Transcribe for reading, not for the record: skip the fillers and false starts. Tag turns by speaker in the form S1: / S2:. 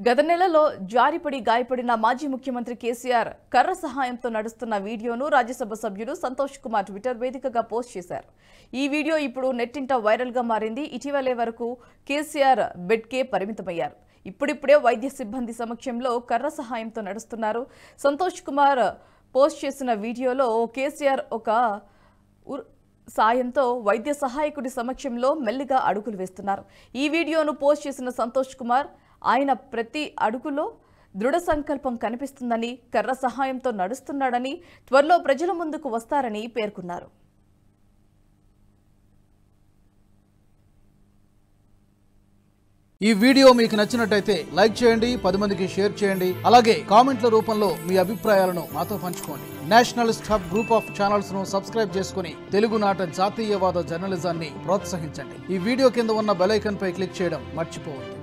S1: గత నెలలో జారిపడి గాయపడిన మాజీ ముఖ్యమంత్రి కేసీఆర్ కర్ర సహాయంతో నడుస్తున్న వీడియోను రాజ్యసభ సభ్యుడు సంతోష్ కుమార్ ట్విట్టర్ వేదికగా పోస్ట్ చేశారు. ఈ వీడియో ఇప్పుడు నెట్టింట వైరల్ గా మారింది. ఇటీవలే వరకు కేసీఆర్ బెడ్కే పరిమితమయ్యారు. ఇప్పుడిప్పుడే వైద్య సిబ్బంది సమక్షంలో కర్ర సహాయంతో నడుస్తున్నారు. సంతోష్ కుమార్ పోస్ట్ చేసిన వీడియోలో కేసీఆర్ ఒక సాయంతో వైద్య సహాయకుడి సమక్షంలో మెల్లిగా అడుగులు వేస్తున్నారు. ఈ వీడియోను పోస్ట్ చేసిన సంతోష్ కుమార్ ఆయన ప్రతి అడుగులో దృఢ సంకల్పం కనిపిస్తుందని, కర్ర సహాయంతో నడుస్తున్నాడని, త్వరలో ప్రజల ముందుకు వస్తారని పేర్కొన్నారు.
S2: ఈ వీడియో మీకు నచ్చినట్టయితే లైక్ చేయండి, 10 మందికి షేర్ చేయండి. అలాగే కామెంట్ల రూపంలో మీ అభిప్రాయాలను మాతో పంచుకోండి. Nationalist hub group of channels ను సబ్స్క్రైబ్ చేసుకుని తెలుగునాట జాతీయవాద జర్నలిజాన్ని ప్రోత్సహించండి. ఈ వీడియో కింద ఉన్న బెల్ ఐకాన్ పై క్లిక్ చేయడం మర్చిపోవద్దు.